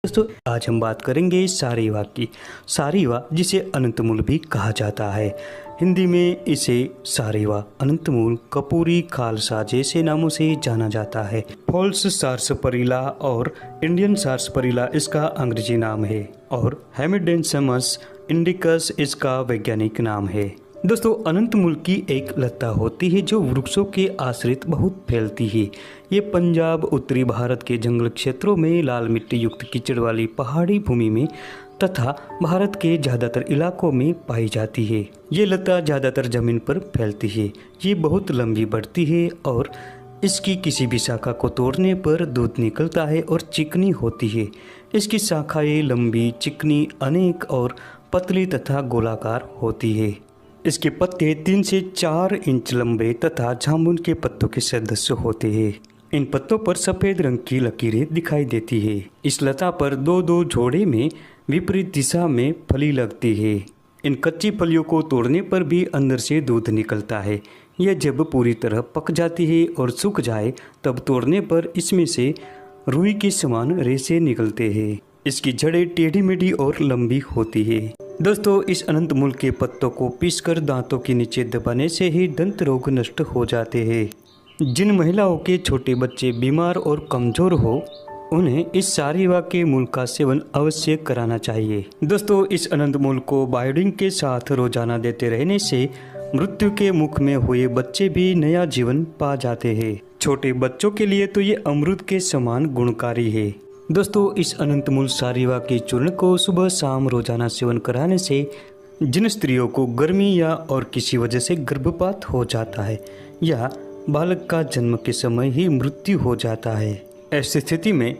दोस्तों आज हम बात करेंगे सारीवा की। सारीवा जिसे अनंतमूल भी कहा जाता है, हिंदी में इसे सारीवा, अनंतमूल, कपूरी, खालसा जैसे नामों से जाना जाता है। फॉल्स सार्सपरिला और इंडियन सार्सपरिला इसका अंग्रेजी नाम है और हेमिडेंसमस इंडिकस इसका वैज्ञानिक नाम है। दोस्तों अनंतमूल की एक लता होती है जो वृक्षों के आश्रित बहुत फैलती है। ये पंजाब, उत्तरी भारत के जंगल क्षेत्रों में, लाल मिट्टी युक्त कीचड़ वाली पहाड़ी भूमि में तथा भारत के ज़्यादातर इलाकों में पाई जाती है। ये लता ज़्यादातर जमीन पर फैलती है। ये बहुत लंबी बढ़ती है और इसकी किसी भी शाखा को तोड़ने पर दूध निकलता है और चिकनी होती है। इसकी शाखाएं लंबी, चिकनी, अनेक और पतली तथा गोलाकार होती है। इसके पत्ते 3 से 4 इंच लंबे तथा जामुन के पत्तों के सदृश होते हैं। इन पत्तों पर सफ़ेद रंग की लकीरें दिखाई देती है। इस लता पर दो जोड़े में विपरीत दिशा में फली लगती है। इन कच्ची फलियों को तोड़ने पर भी अंदर से दूध निकलता है। यह जब पूरी तरह पक जाती है और सूख जाए तब तोड़ने पर इसमें से रुई के समान रेशे निकलते हैं। इसकी जड़ें टेढ़ी मेढ़ी और लंबी होती है। दोस्तों इस अनंतमूल के पत्तों को पीसकर दांतों के नीचे दबाने से ही दंत रोग नष्ट हो जाते हैं। जिन महिलाओं के छोटे बच्चे बीमार और कमज़ोर हो उन्हें इस सारीवा के मूल का सेवन अवश्य कराना चाहिए। दोस्तों इस अनंतमूल को बायोडिन के साथ रोजाना देते रहने से मृत्यु के मुख में हुए बच्चे भी नया जीवन पा जाते हैं। छोटे बच्चों के लिए तो ये अमृत के समान गुणकारी है। दोस्तों इस अनंतमूल सारीवा के चूर्ण को सुबह शाम रोजाना सेवन कराने से जिन स्त्रियों को गर्मी या और किसी वजह से गर्भपात हो जाता है या बालक का जन्म के समय ही मृत्यु हो जाता है, ऐसी स्थिति में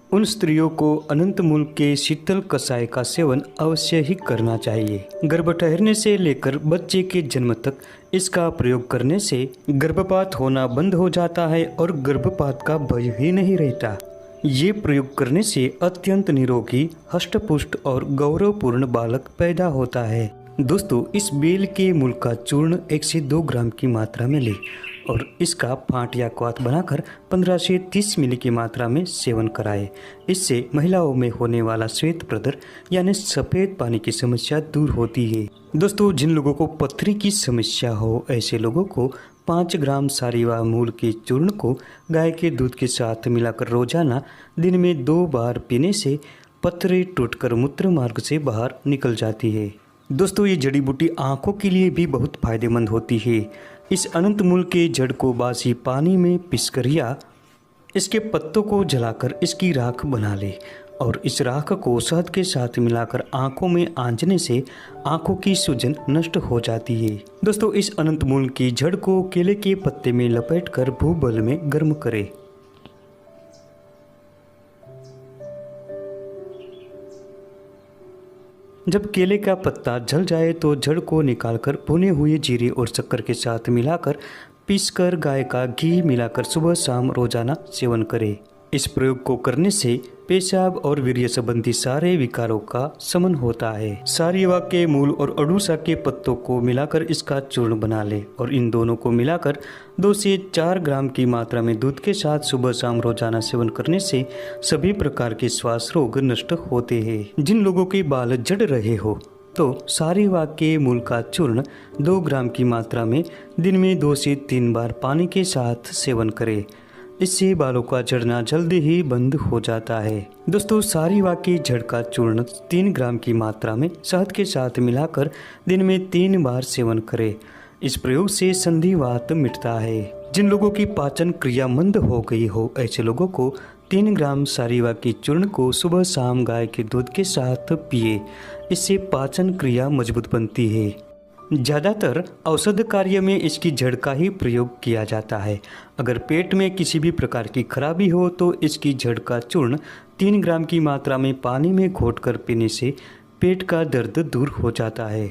उन स्त्रियों को अनंतमूल के शीतल कषाय का सेवन अवश्य ही करना चाहिए। गर्भ ठहरने से लेकर बच्चे के जन्म तक इसका प्रयोग करने से गर्भपात होना बंद हो जाता है और गर्भपात का भय ही नहीं रहता। ये प्रयोग करने से अत्यंत निरोगी, हष्टपुष्ट और गौरवपूर्ण बालक पैदा होता है। दोस्तों इस बेल के मूल का चूर्ण 1 से 2 ग्राम की मात्रा में लें और इसका फांट या क्वाथ बनाकर 15 से 30 मिली की मात्रा में सेवन कराएं। इससे महिलाओं में होने वाला श्वेत प्रदर यानी सफ़ेद पानी की समस्या दूर होती है। दोस्तों जिन लोगों को पथरी की समस्या हो ऐसे लोगों को 5 ग्राम सारीवा मूल के चूर्ण को गाय के दूध के साथ मिलाकर रोजाना दिन में 2 बार पीने से पथरी टूटकर मूत्र मार्ग से बाहर निकल जाती है। दोस्तों ये जड़ी बूटी आँखों के लिए भी बहुत फायदेमंद होती है। इस अनंतमूल के जड़ को बासी पानी में पीसकर या इसके पत्तों को जलाकर इसकी राख बना ले और इस राख को शहद के साथ मिलाकर आंखों में आंजने से आंखों की सूजन नष्ट हो जाती है। दोस्तों इस अनंतमूल की जड़ को केले के पत्ते में लपेटकर भूबल में गर्म करें। जब केले का पत्ता जल जाए तो जड़ को निकालकर भुने हुए जीरे और शक्कर के साथ मिलाकर पीसकर गाय का घी मिलाकर सुबह शाम रोजाना सेवन करें। इस प्रयोग को करने से पेशाब और वीर्य संबंधी सारे विकारों का शमन होता है। सारीवा के मूल और अड़ूसा के पत्तों को मिलाकर इसका चूर्ण बना ले और इन दोनों को मिलाकर 2 से 4 ग्राम की मात्रा में दूध के साथ सुबह शाम रोजाना सेवन करने से सभी प्रकार के श्वास रोग नष्ट होते हैं। जिन लोगों के बाल झड़ रहे हो तो सारीवा के मूल का चूर्ण 2 ग्राम की मात्रा में दिन में 2 से 3 बार पानी के साथ सेवन करें। इससे बालों का झड़ना जल्दी ही बंद हो जाता है। दोस्तों सारीवा की जड़ का चूर्ण 3 ग्राम की मात्रा में शहद के साथ मिलाकर दिन में 3 बार सेवन करें। इस प्रयोग से संधिवात मिटता है। जिन लोगों की पाचन क्रिया मंद हो गई हो ऐसे लोगों को 3 ग्राम सारीवा की चूर्ण को सुबह शाम गाय के दूध के साथ पिए। इससे पाचन क्रिया मजबूत बनती है। ज़्यादातर औषध कार्य में इसकी जड़ का ही प्रयोग किया जाता है। अगर पेट में किसी भी प्रकार की खराबी हो तो इसकी जड़ का चूर्ण 3 ग्राम की मात्रा में पानी में घोटकर पीने से पेट का दर्द दूर हो जाता है।